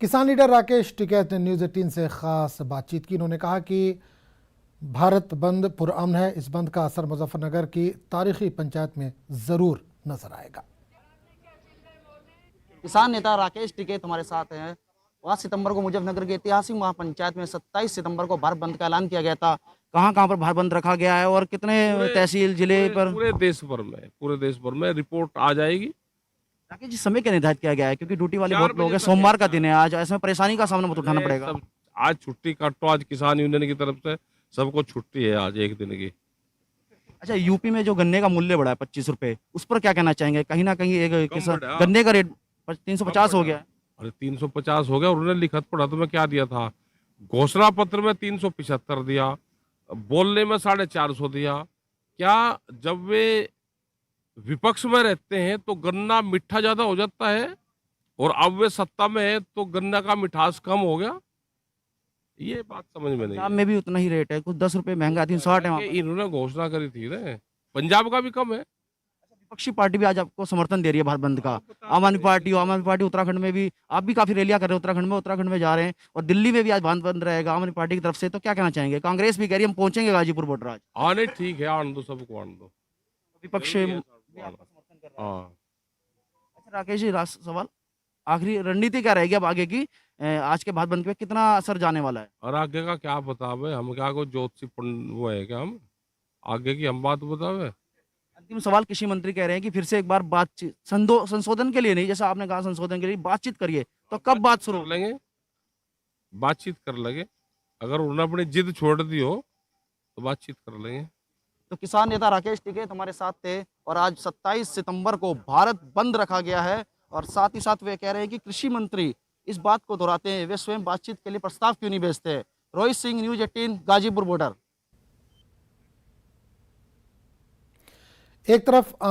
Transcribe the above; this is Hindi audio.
किसान लीडर राकेश टिकैत ने न्यूज़ 18 से खास बातचीत की। उन्होंने कहा कि भारत बंद पुरअमन है। इस बंद का असर मुजफ्फरनगर की तारीखी पंचायत में ज़रूर नजर आएगा। किसान नेता राकेश टिकैत हमारे साथ हैं। 5 सितंबर को मुजफ्फरनगर की ऐतिहासिक महापंचायत में 27 सितंबर को भारत बंद का ऐलान किया गया था। कहाँ कहाँ पर भारत बंद रखा गया है और कितने तहसील जिले पूरे पर? पूरे देश भर में रिपोर्ट आ जाएगी। राकेश जी, समय क्या निर्धारित किया गया है? क्योंकि ड्यूटी वाले 4 बहुत लोग बजे हैं, तक है। सोमवार का दिन है आज, ऐसे में परेशानी का सामना मत उठाना अरे पड़ेगा। सब आज छुट्टी काटो, आज किसान यूनियन की तरफ से सबको छुट्टी है आज एक दिन की। अच्छा, यूपी में जो गन्ने का मूल्य बढ़ा है 25 रुपए, उस पर क्या कहना चाहेंगे? कहीं ना कहीं एक कम किसान बढ़ा। गन्ने का रेट कम 350 हो बढ़ा। गया है। अरे 350 हो गया, उन्होंने लिखत पढ़ा तो मैं क्या दिया था? घोषणा पत्र में 375 दिया, बोलने में 450 दिया। क्या जब वे विपक्ष में रहते हैं तो गन्ना मीठा ज्यादा हो जाता है, और अब वे सत्ता में है तो गन्ना का मिठास कम हो गया? ये बात समझ में नहीं पंजाब है। में भी उतना ही रेट है, कुछ 10 रुपए महंगा, 360 है वहाँ ये पर। इन्होंने घोषणा करी थी ना, पंजाब का भी कम है। विपक्षी पार्टी भी आज आपको समर्थन दे रही है भारत बंद का। हाँ, बता आम तो आदमी रही पार्टी, है। आम आदमी पार्टी उत्तराखंड में भी, आप भी काफी रैलियां कर रहे हो उत्तराखंड में जा रहे हैं, और दिल्ली में भी आज भारत बंद रहेगा आम आदमी पार्टी की तरफ से। तो क्या कहना चाहेंगे? कांग्रेस भी कह रही है हम पहुंचेंगे गाजीपुर बॉर्डर आज। आने ठीक है, आने दो, सबको आने दो। विपक्ष जरूरी भी है आपका आना। समर्थन कर रहा है। हाँ। अच्छा राकेश जी, लास्ट सवाल, आखिरी रणनीति क्या रहेगी अब आगे की? आज के भारत बंद पे कितना असर जाने वाला है? और आगे का क्या बतावे? हम क्या को ज्योतिषी वो है क्या? हम आगे की हम बात बतावे? अंतिम सवाल, कृषि मंत्री कह रहे हैं कि फिर से एक बार बातचीत, संशोधन के लिए नहीं, जैसा आपने कहा संशोधन के लिए बातचीत करिए, तो कब बात शुरू कर होगी? लेंगे, बातचीत कर लेंगे। अगर उन्होंने अपनी जिद छोड़ दी हो तो बातचीत कर लेंगे। तो किसान नेता राकेश टिकैत हमारे साथ थे, और आज 27 सितंबर को भारत बंद रखा गया है। और साथ ही साथ वे कह रहे हैं कि कृषि मंत्री इस बात को दोहराते हैं, वे स्वयं बातचीत के लिए प्रस्ताव क्यों नहीं भेजते? Rohit Singh, news 18, Ghazipur border. एक तरफ